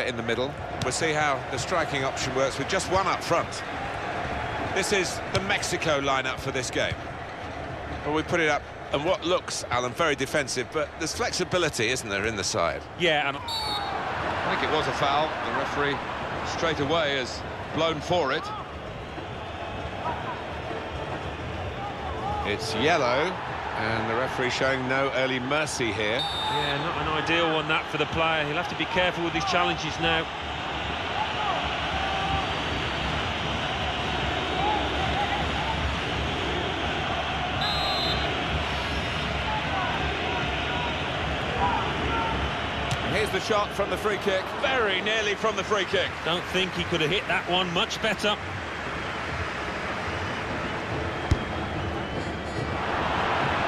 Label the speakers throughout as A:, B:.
A: in the middle. We'll see how the striking option works with just one up front. This is the Mexico lineup for this game. Well, we put it up, and what looks, Alan, very defensive, but there's flexibility, isn't there, in the side?
B: Yeah, and
C: I think it was a foul. The referee straight away has blown for it.
A: It's yellow, and the referee showing no early mercy here.
B: yeah, not an ideal one that for the player. He'll have to be careful with his challenges now.
A: Here's the shot from the free kick, very nearly from the free kick.
B: Don't think he could have hit that one much better.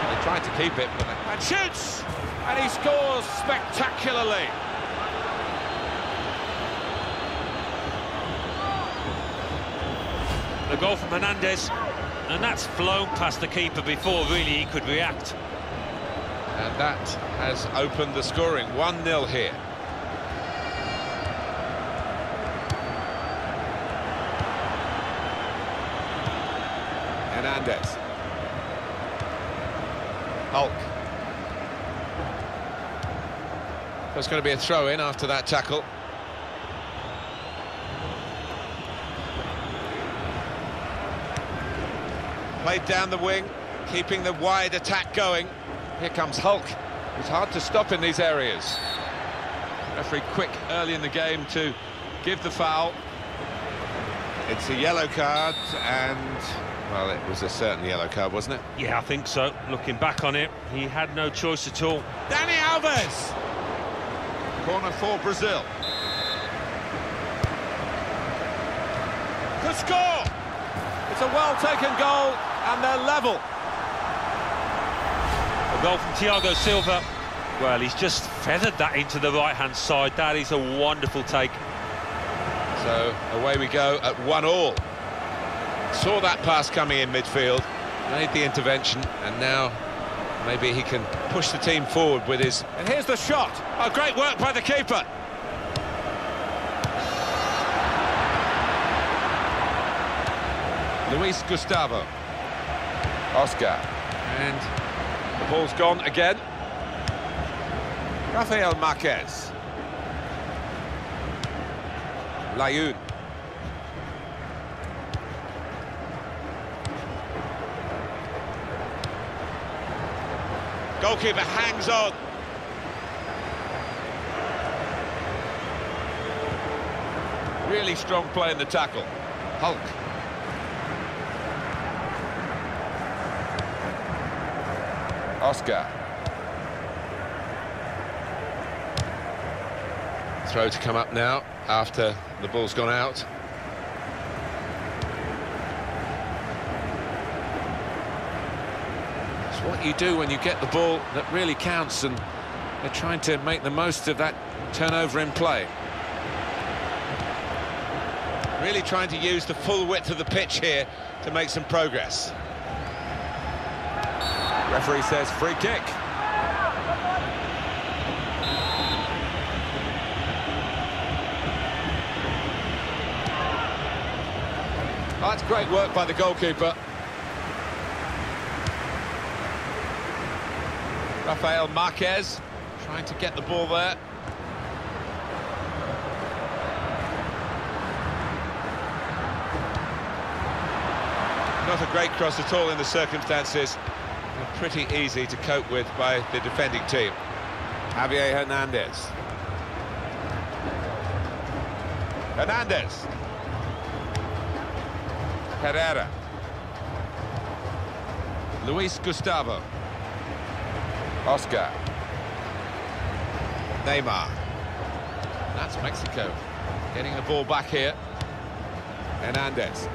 A: They tried to keep it, but and shoots! And he scores spectacularly.
B: The goal from Hernandez, and that's flown past the keeper before really he could react.
A: And that has opened the scoring, 1-0 here. Hernandez. Hulk. There's going to be a throw-in after that tackle. Played down the wing, keeping the wide attack going. Here comes Hulk. It's hard to stop in these areas.
C: Referee quick early in the game to give the foul.
A: It's a yellow card, and, well, it was a certain yellow card, wasn't it?
B: Yeah, I think so. Looking back on it, he had no choice at all.
A: Dani Alves!
C: Corner for Brazil.
A: Could score! It's a well-taken goal, and they're level.
B: A goal from Thiago Silva. Well, he's just feathered that into the right-hand side. That is a wonderful take.
A: So away we go at 1-1. Saw that pass coming in midfield, made the intervention, and now maybe he can push the team forward with his... And here's the shot! Oh, great work by the keeper! Luis Gustavo. Oscar. And the ball's gone again. Rafael Marquez. Layun. Goalkeeper hangs on. Really strong play in the tackle. Hulk. Oscar. Throw to come up now after the ball's gone out. It's what you do when you get the ball that really counts, and they're trying to make the most of that turnover in play. Really trying to use the full width of the pitch here to make some progress. Referee says free kick. Oh, that's great work by the goalkeeper. Rafael Marquez trying to get the ball there. Not a great cross at all in the circumstances. Pretty easy to cope with by the defending team. Javier Hernandez. Hernandez. Herrera. Luis Gustavo. Oscar. Neymar. That's Mexico getting the ball back here. Hernandez.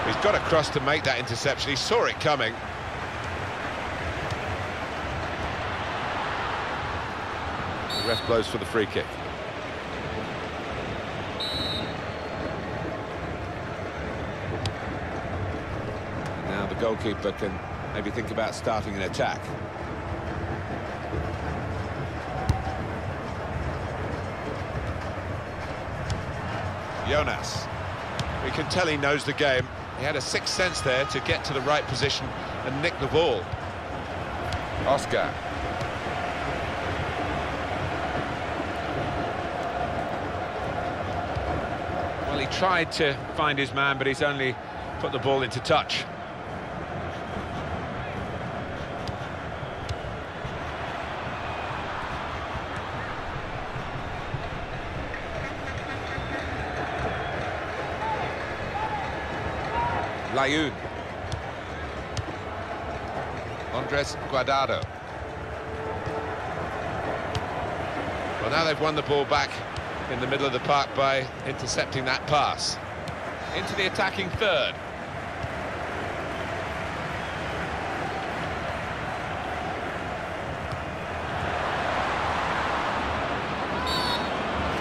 A: He's got across to make that interception. He saw it coming. The ref blows for the free kick. Now the goalkeeper can maybe think about starting an attack. Jonas. We can tell he knows the game. He had a sixth sense there to get to the right position and nick the ball. Oscar. Well, he tried to find his man, but he's only put the ball into touch. Layun. Andres Guardado. Well, now they've won the ball back in the middle of the park by intercepting that pass. Into the attacking third.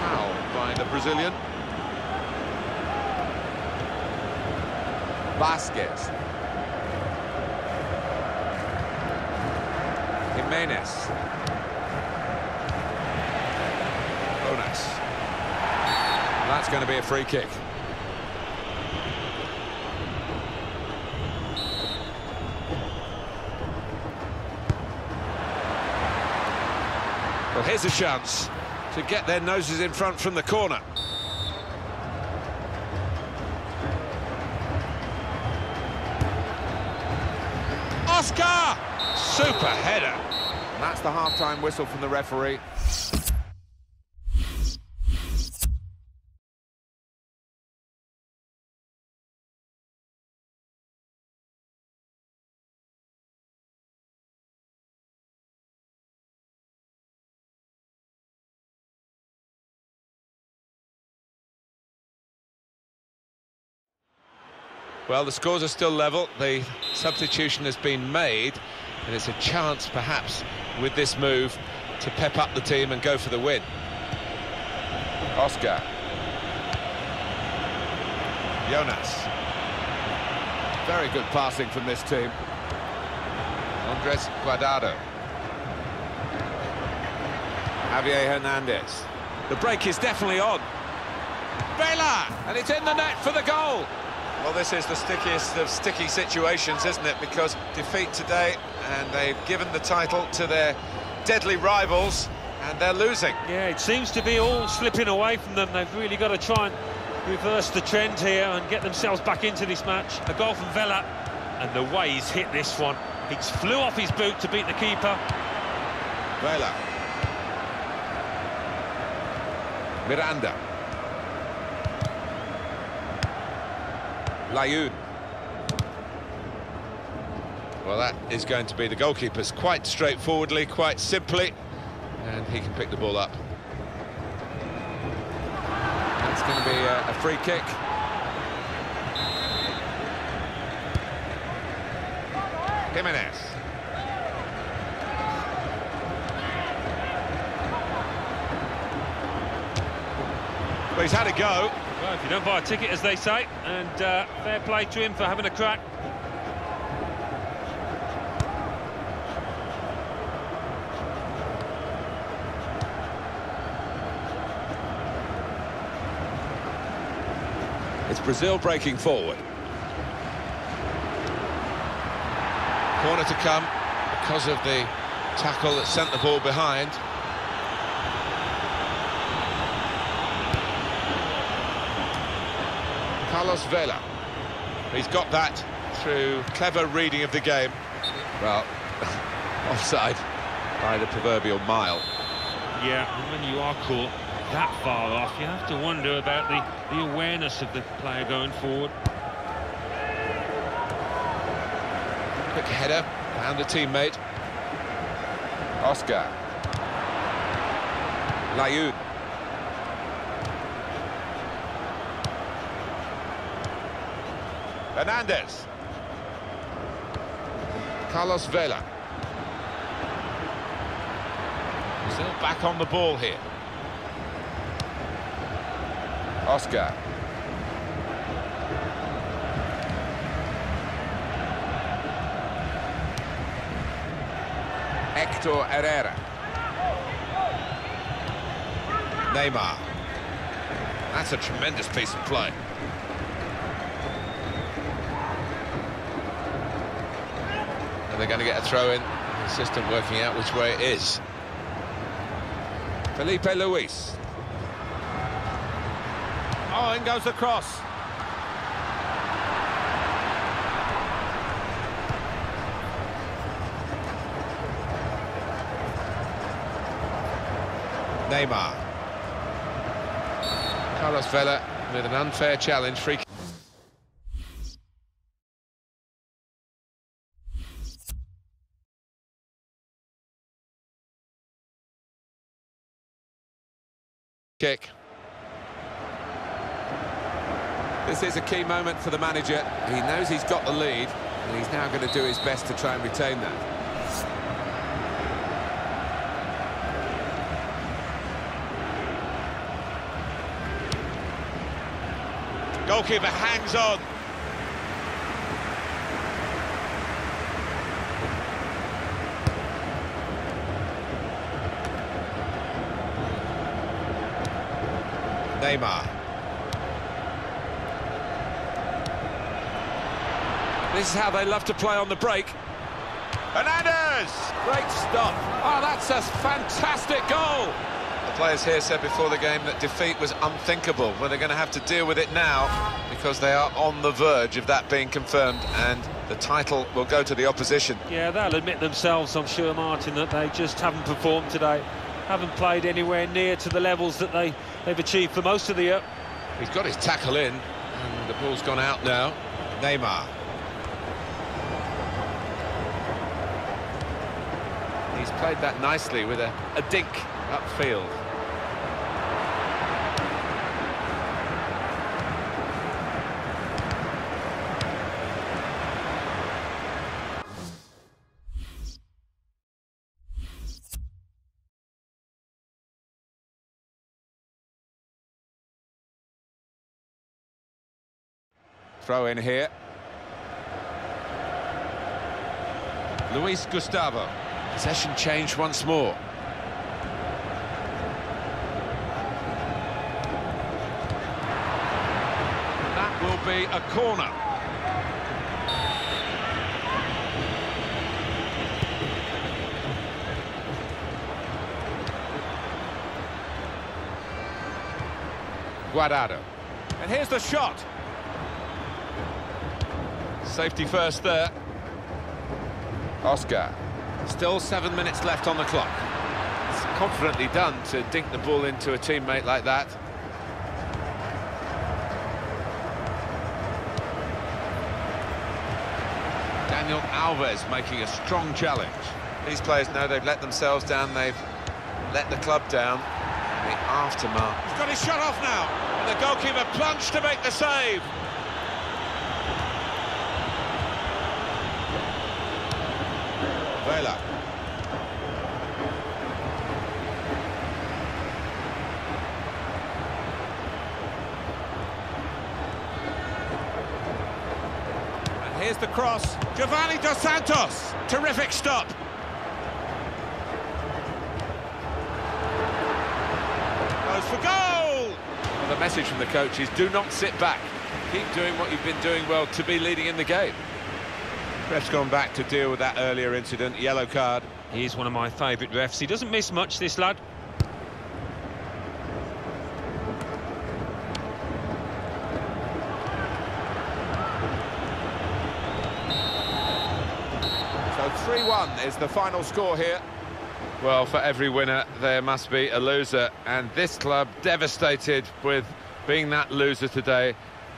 A: Foul by the Brazilian. Vasquez. Jimenez. Jonas. That's going to be a free kick. Well, here's a chance to get their noses in front from the corner. Oscar! Super header. And that's the half-time whistle from the referee. Well, the scores are still level. The substitution has been made, and it's a chance, perhaps, with this move, to pep up the team and go for the win. Oscar. Jonas. Very good passing from this team. Andres Guardado. Javier Hernandez. The break is definitely on. Vela! And it's in the net for the goal.
D: Well, this is the stickiest of sticky situations, isn't it? Because defeat today, and they've given the title to their deadly rivals, and they're losing.
B: Yeah, it seems to be all slipping away from them. They've really got to try and reverse the trend here and get themselves back into this match. A goal from Vela, and the way he's hit this one. He flew off his boot to beat the keeper.
A: Vela. Miranda. Layun. Well, that is going to be the goalkeeper's quite straightforwardly, quite simply, and he can pick the ball up. That's going to be a free kick. Jimenez. Well, he's had a go.
B: Well, if you don't buy a ticket, as they say, and fair play to him for having a crack.
A: It's Brazil breaking forward. Corner to come because of the tackle that sent the ball behind. Carlos Vela. He's got that through clever reading of the game. Well, offside by the proverbial mile.
B: Yeah, and when you are caught that far off, you have to wonder about the awareness of the player going forward.
A: Quick header, found a teammate. Oscar. Layun. Hernandez. Carlos Vela. Still back on the ball here. Oscar.
C: Hector Herrera. Neymar.
A: That's a tremendous piece of play. And they're going to get a throw in. The system working out which way it is.
C: Felipe Luis. Oh, in goes the cross. Neymar.
A: Carlos Vela with an unfair challenge. Free kick.
C: This is a key moment for the manager. He knows he's got the lead, and he's now going to do his best to try and retain that.
A: Goalkeeper hangs on.
C: Neymar. This is how they love to play on the break.
A: Hernandez!
C: Great stop. Oh, that's a fantastic goal.
D: The players here said before the game that defeat was unthinkable. Well, they're going to have to deal with it now because they are on the verge of that being confirmed, and the title will go to the opposition.
B: Yeah, they'll admit themselves, I'm sure, Martin, that they just haven't performed today. Haven't played anywhere near to the levels that they've achieved for most of the year.
A: He's got his tackle in, and the ball's gone out now.
C: Neymar.
A: He's played that nicely with a dink upfield.
C: Throw in here. Luis Gustavo.
A: Possession changed once more.
C: That will be a corner. Guardado. And here's the shot.
A: Safety first there.
C: Oscar.
A: Still 7 minutes left on the clock. It's confidently done to dink the ball into a teammate like that. Daniel Alves making a strong challenge.
D: These players know they've let themselves down, they've let the club down. In the aftermath.
A: He's got his shot off now, and the goalkeeper plunged to make the save.
C: Vela.
A: And here's the cross. Giovanni Dos Santos. Terrific stop. Goes for goal!
C: Well, the message from the coach is do not sit back. Keep doing what you've been doing well to be leading in the game.
A: Ref's gone back to deal with that earlier incident. Yellow card.
B: He's one of my favourite refs. He doesn't miss much, this lad.
C: So 3-1 is the final score here.
A: Well, for every winner, there must be a loser. And this club devastated with being that loser today,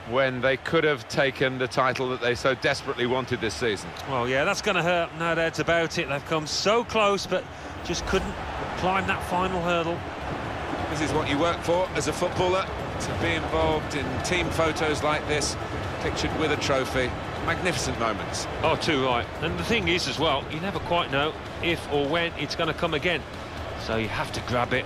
A: when they could have taken the title that they so desperately wanted this season.
B: Well, yeah, that's going to hurt, no doubts about it. They've come so close, but just couldn't climb that final hurdle.
C: This is what you work for as a footballer, to be involved in team photos like this, pictured with a trophy. Magnificent moments.
B: Oh, too right. And the thing is as well, you never quite know if or when it's going to come again. So you have to grab it.